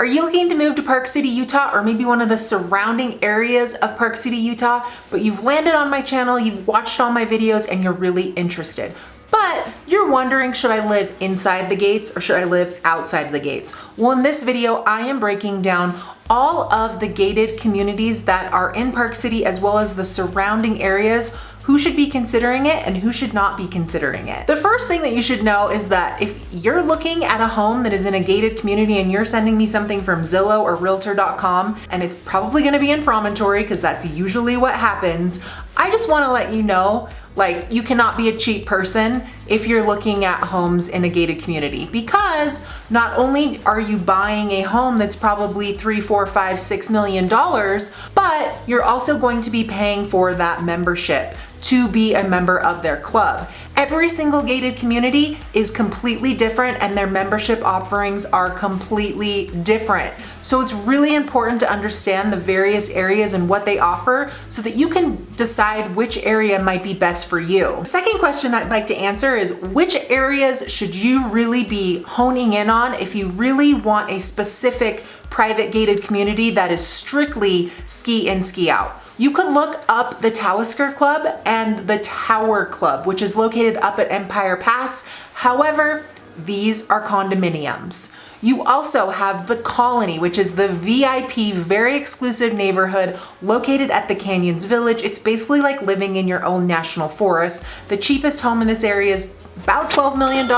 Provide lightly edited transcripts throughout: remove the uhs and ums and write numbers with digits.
Are you looking to move to Park City, Utah, or maybe one of the surrounding areas of Park City, Utah, but you've landed on my channel, you've watched all my videos, and you're really interested? But you're wondering, should I live inside the gates or should I live outside the gates? Well, in this video, I am breaking down all of the gated communities that are in Park City as well as the surrounding areas, who should be considering it and who should not be considering it. The first thing that you should know is that if you're looking at a home that is in a gated community and you're sending me something from Zillow or Realtor.com, and it's probably gonna be in Promontory because that's usually what happens, I just wanna let you know, like, you cannot be a cheap person if you're looking at homes in a gated community, because not only are you buying a home that's probably $3, $4, $5, $6 million, but you're also going to be paying for that membership to be a member of their club. Every single gated community is completely different and their membership offerings are completely different. So it's really important to understand the various areas and what they offer so that you can decide which area might be best for you. The second question I'd like to answer is, which areas should you really be honing in on if you really want a specific private gated community that is strictly ski in, ski out? You could look up the Talisker Club and the Tower Club, which is located up at Empire Pass. However, these are condominiums. You also have the Colony, which is the VIP, very exclusive neighborhood located at the Canyons Village. It's basically like living in your own national forest. The cheapest home in this area is about $12 million.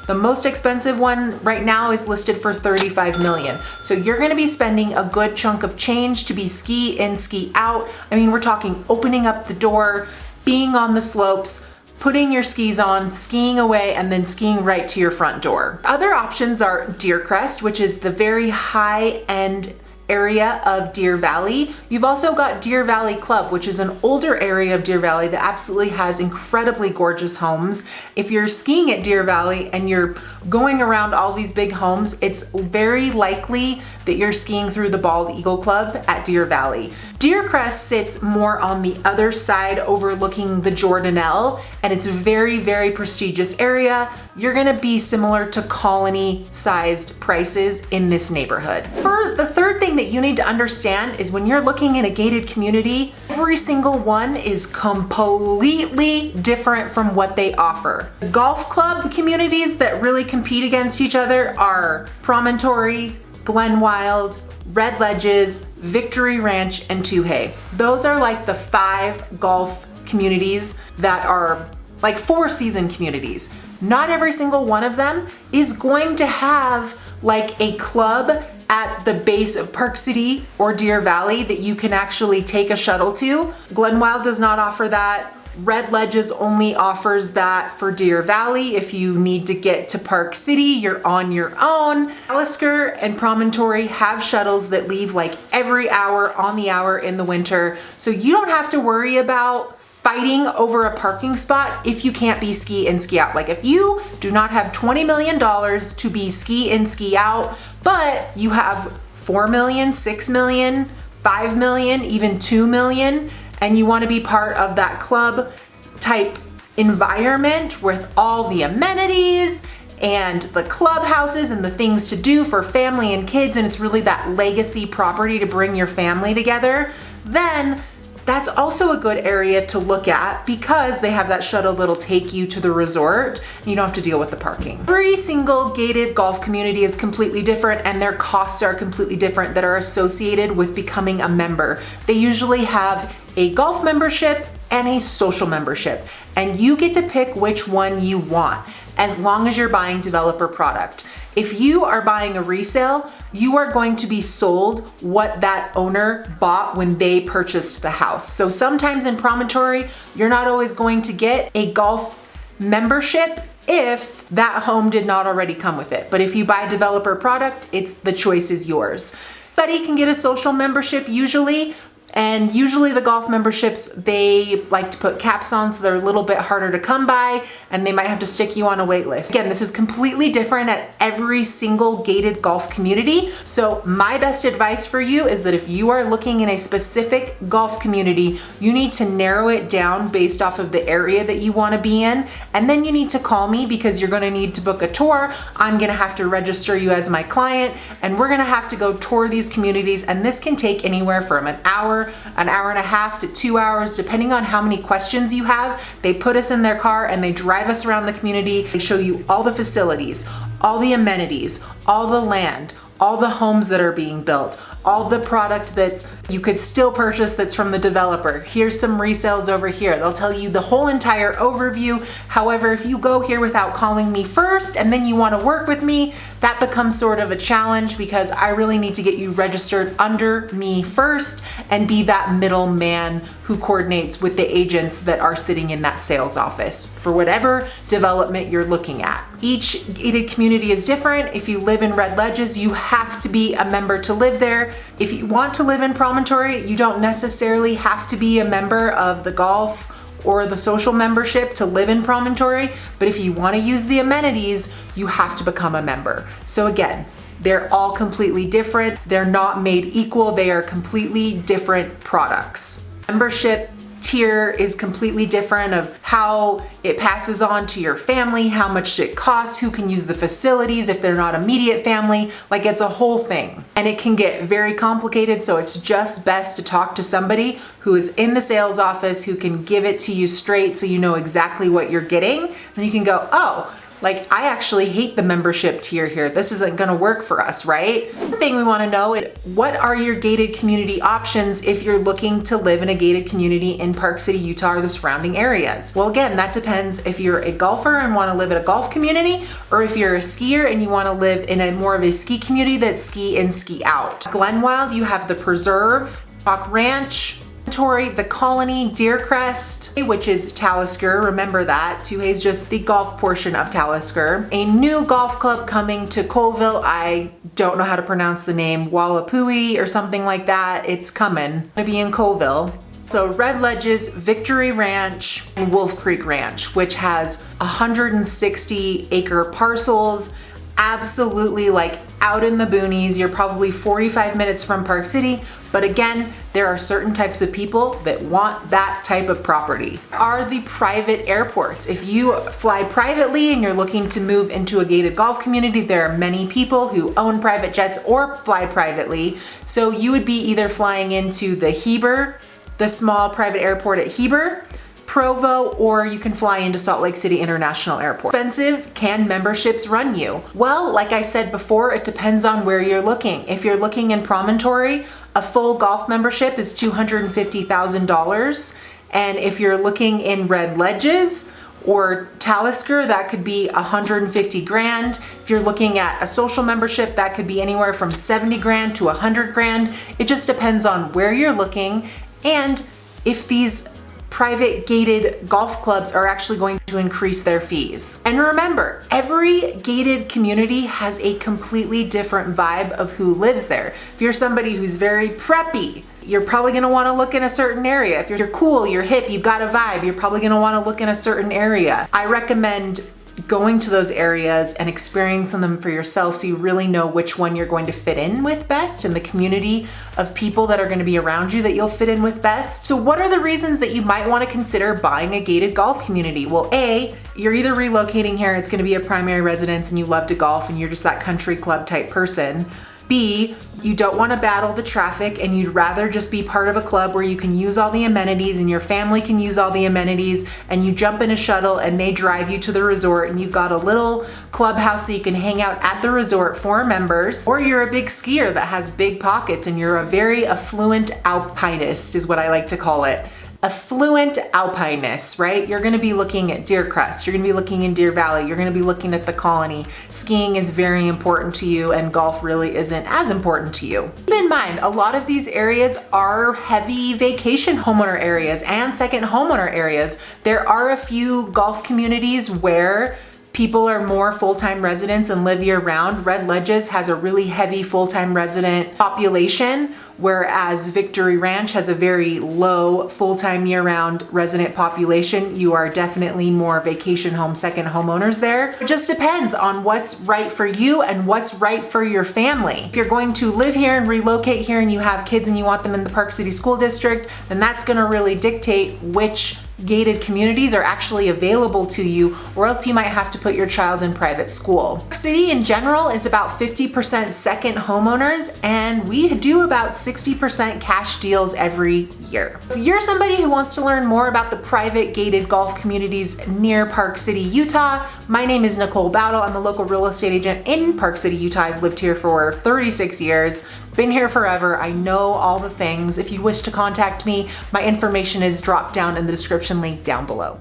The most expensive one right now is listed for $35 million. So you're gonna be spending a good chunk of change to be ski in, ski out. I mean, we're talking opening up the door, being on the slopes, putting your skis on, skiing away, and then skiing right to your front door. Other options are Deer Crest, which is the very high-end area of Deer Valley. You've also got Deer Valley Club, which is an older area of Deer Valley that absolutely has incredibly gorgeous homes. If you're skiing at Deer Valley and you're going around all these big homes, it's very likely that you're skiing through the Bald Eagle Club at Deer Valley. Deer Crest sits more on the other side overlooking the Jordanelle, and it's a very, very prestigious area. You're gonna be similar to Colony-sized prices in this neighborhood. For the third thing that you need to understand is when you're looking in a gated community, every single one is completely different from what they offer. The golf club communities that really compete against each other are Promontory, Glenwild, Red Ledges, Victory Ranch, and Toohey. Those are like the 5 golf communities that are like 4-season communities. Not every single one of them is going to have like a club at the base of Park City or Deer Valley that you can actually take a shuttle to. Glenwild does not offer that. Red Ledges only offers that for Deer Valley. If you need to get to Park City, you're on your own. Talisker and Promontory have shuttles that leave like every hour on the hour in the winter. So you don't have to worry about fighting over a parking spot if you can't be ski in, ski out. Like if you do not have $20 million to be ski in, ski out, but you have 4 million, 6 million, 5 million, even 2 million, and you want to be part of that club type environment with all the amenities and the clubhouses and the things to do for family and kids, and it's really that legacy property to bring your family together, then that's also a good area to look at because they have that shuttle that'll take you to the resort and you don't have to deal with the parking. Every single gated golf community is completely different and their costs are completely different that are associated with becoming a member. They usually have a golf membership and a social membership, and you get to pick which one you want as long as you're buying developer product. If you are buying a resale, you are going to be sold what that owner bought when they purchased the house. So sometimes in Promontory, you're not always going to get a golf membership if that home did not already come with it. But if you buy developer product, the choice is yours. Buddy can get a social membership usually, And usually the golf memberships, they like to put caps on so they're a little bit harder to come by, and they might have to stick you on a wait list. Again, this is completely different at every single gated golf community. So my best advice for you is that if you are looking in a specific golf community, you need to narrow it down based off of the area that you want to be in. And then you need to call me because you're going to need to book a tour. I'm going to have to register you as my client, and we're going to have to go tour these communities. And this can take anywhere from an hour and a half to 2 hours, depending on how many questions you have. They put us in their car and they drive us around the community. They show you all the facilities, all the amenities, all the land, all the homes that are being built, all the product that's you could still purchase that's from the developer. Here's some resales over here. They'll tell you the whole entire overview. However, if you go here without calling me first and then you want to work with me, that becomes sort of a challenge because I really need to get you registered under me first and be that middleman who coordinates with the agents that are sitting in that sales office for whatever development you're looking at. Each gated community is different. If you live in Red Ledges, you have to be a member to live there. If you want to live in Promontory, you don't necessarily have to be a member of the golf or the social membership to live in Promontory, but if you want to use the amenities, you have to become a member. So again, they're all completely different. They're not made equal. They are completely different products. Membership tier is completely different of how it passes on to your family, how much it costs, who can use the facilities if they're not immediate family. Like, it's a whole thing, and it can get very complicated. So it's just best to talk to somebody who is in the sales office who can give it to you straight so you know exactly what you're getting. And you can go, oh, like, I actually hate the membership tier here. This isn't gonna work for us, right? The thing we wanna know is, what are your gated community options if you're looking to live in a gated community in Park City, Utah, or the surrounding areas? Well, again, that depends if you're a golfer and wanna live in a golf community, or if you're a skier and you wanna live in a more of a ski community that's ski in, ski out. Glenwild, you have the Preserve, Hawk Ranch, the Colony, Deercrest, which is Talisker. Remember that. Tuhey is just the golf portion of Talisker. A new golf club coming to Colville. I don't know how to pronounce the name. Wallapui or something like that. It's coming. It's gonna be in Colville. So Red Ledges, Victory Ranch, and Wolf Creek Ranch, which has 160 acre parcels. Absolutely, like, out in the boonies. You're probably 45 minutes from Park City, but again, there are certain types of people that want that type of property. Are the private airports. If you fly privately and you're looking to move into a gated golf community, there are many people who own private jets or fly privately. So you would be either flying into the Heber, the small private airport at Heber, Provo, or you can fly into Salt Lake City International Airport. Expensive can memberships run you? Well, like I said before, it depends on where you're looking. If you're looking in Promontory, a full golf membership is $250,000. And if you're looking in Red Ledges or Talisker, that could be 150 grand. If you're looking at a social membership, that could be anywhere from 70 grand to 100 grand. It just depends on where you're looking and if these private gated golf clubs are actually going to increase their fees. And remember, every gated community has a completely different vibe of who lives there. If you're somebody who's very preppy, you're probably gonna wanna look in a certain area. If you're cool, you're hip, you've got a vibe, you're probably gonna wanna look in a certain area. I recommend going to those areas and experiencing them for yourself so you really know which one you're going to fit in with best and the community of people that are going to be around you that you'll fit in with best. So what are the reasons that you might want to consider buying a gated golf community? Well, A, you're either relocating here, it's going to be a primary residence and you love to golf and you're just that country club type person. B, you don't want to battle the traffic and you'd rather just be part of a club where you can use all the amenities and your family can use all the amenities, and you jump in a shuttle and they drive you to the resort and you've got a little clubhouse that you can hang out at the resort for members. Or you're a big skier that has big pockets and you're a very affluent alpinist is what I like to call it. Affluent alpinist, right? You're gonna be looking at Deercrest, you're gonna be looking in Deer Valley, you're gonna be looking at the Colony. Skiing is very important to you and golf really isn't as important to you. Keep in mind, a lot of these areas are heavy vacation homeowner areas and second homeowner areas. There are a few golf communities where people are more full-time residents and live year-round. Red Ledges has a really heavy full-time resident population, whereas Victory Ranch has a very low full-time year-round resident population. You are definitely more vacation home, second homeowners there. It just depends on what's right for you and what's right for your family. If you're going to live here and relocate here and you have kids and you want them in the Park City School District, then that's gonna really dictate which gated communities are actually available to you, or else you might have to put your child in private school. Park City in general is about 50% second homeowners, and we do about 60% cash deals every year. If you're somebody who wants to learn more about the private gated golf communities near Park City, Utah, my name is Nicole Bowdle. I'm a local real estate agent in Park City, Utah. I've lived here for 36 years. Been here forever. I know all the things. If you wish to contact me, my information is dropped down in the description link down below.